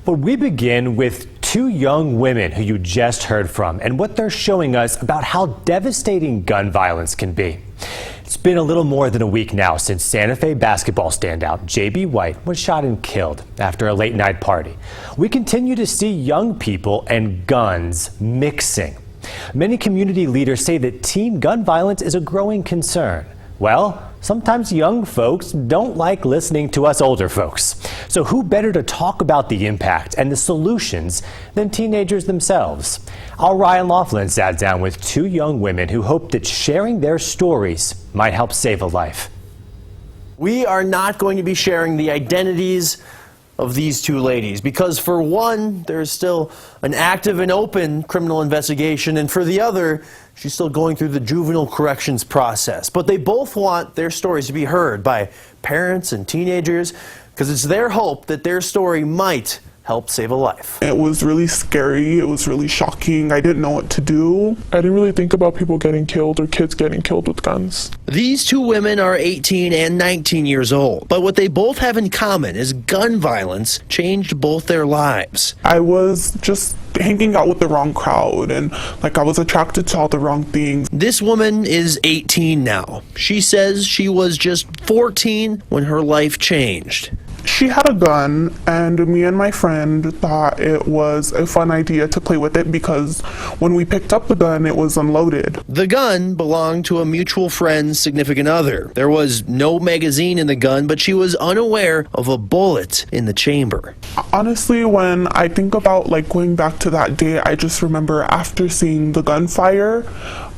But we begin with two young women who you just heard from and what they're showing us about how devastating gun violence can be. It's been a little more than a week now since Santa Fe basketball standout J.B. White was shot and killed after a late night party. We continue to see young people and guns mixing. Many community leaders say that teen gun violence is a growing concern. Well, sometimes young folks don't like listening to us older folks. So who better to talk about the impact and the solutions than teenagers themselves? Our Ryan Laughlin sat down with two young women who hope that sharing their stories might help save a life. We are not going to be sharing the identities of these two ladies because, for one, there's still an active and open criminal investigation, and for the other, she's still going through the juvenile corrections process. But they both want their stories to be heard by parents and teenagers because it's their hope that their story might help save a life. It was really scary. It was really shocking. I didn't know what to do. I didn't really think about people getting killed or kids getting killed with guns. These two women are 18 and 19 years old, but what they both have in common is gun violence changed both their lives. I was just hanging out with the wrong crowd, and I was attracted to all the wrong things. This woman is 18 now. She says she was just 14 when her life changed. She had a gun, and me and my friend thought it was a fun idea to play with it because when we picked up the gun, it was unloaded. The gun belonged to a mutual friend's significant other. There was no magazine in the gun, but she was unaware of a bullet in the chamber. Honestly, when I think about going back to that day, I just remember after seeing the gunfire,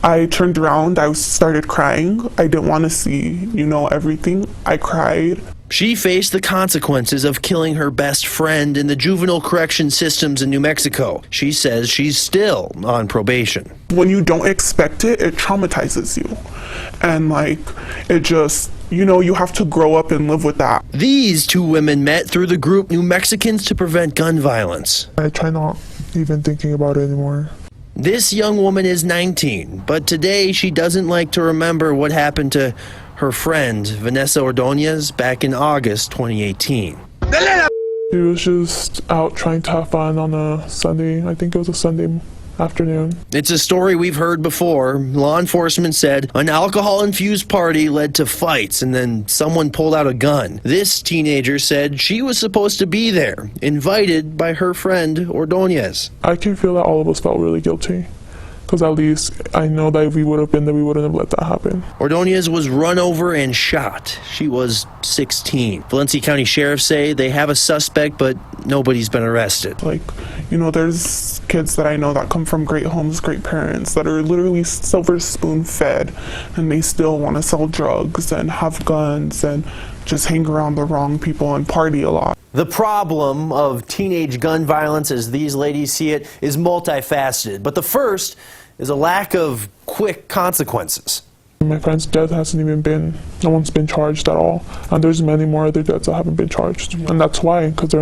I turned around, I started crying. I didn't want to see, everything. I cried. She faced the consequences of killing her best friend in the juvenile correction systems in New Mexico. She says she's still on probation. When you don't expect it, it traumatizes you. And it just, you have to grow up and live with that. These two women met through the group New Mexicans to Prevent Gun Violence. I try not even thinking about it anymore. This young woman is 19, but today she doesn't like to remember what happened to her friend, Vanessa Ordonez, back in August 2018. He was just out trying to have fun on a Sunday. I think it was a Sunday afternoon. It's a story we've heard before. Law enforcement said an alcohol-infused party led to fights and then someone pulled out a gun. This teenager said she was supposed to be there, invited by her friend Ordonez. I can feel that all of us felt really guilty. Because at least I know that if we would have been there, we wouldn't have let that happen. Ordonez was run over and shot. She was 16. Valencia County sheriffs say they have a suspect, but nobody's been arrested. There's kids that I know that come from great homes, great parents, that are literally silver spoon fed, and they still want to sell drugs and have guns and just hang around the wrong people and party a lot. The problem of teenage gun violence, as these ladies see it, is multifaceted. But the first is a lack of quick consequences. My friend's death no one's been charged at all. And there's many more other deaths that haven't been charged. And that's why, because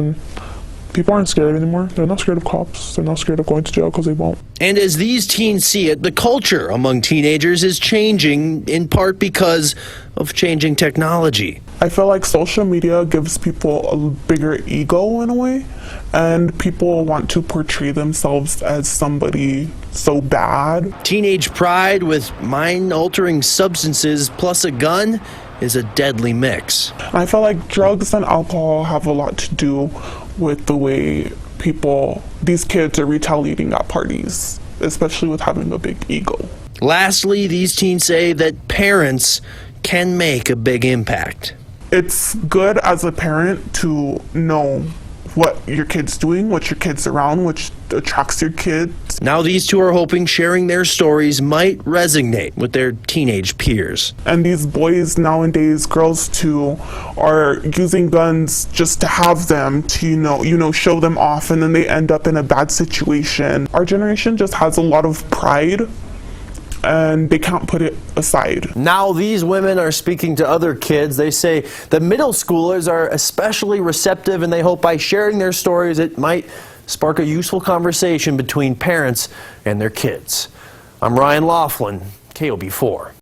people aren't scared anymore. They're not scared of cops. They're not scared of going to jail because they won't. And as these teens see it, the culture among teenagers is changing, in part because of changing technology. I feel like social media gives people a bigger ego in a way, and people want to portray themselves as somebody so bad. Teenage pride with mind-altering substances plus a gun is a deadly mix. I feel like drugs and alcohol have a lot to do with the way these kids are retaliating at parties, especially with having a big ego. Lastly, these teens say that parents can make a big impact. It's good as a parent to know what your kid's doing, what your kid's around, which attracts your kids. Now these two are hoping sharing their stories might resonate with their teenage peers. And these boys nowadays, girls too, are using guns just to have them, to show them off, and then they end up in a bad situation. Our generation just has a lot of pride, and they can't put it aside. Now these women are speaking to other kids. They say the middle schoolers are especially receptive, and they hope by sharing their stories it might spark a useful conversation between parents and their kids. I'm Ryan Laughlin, KOB4.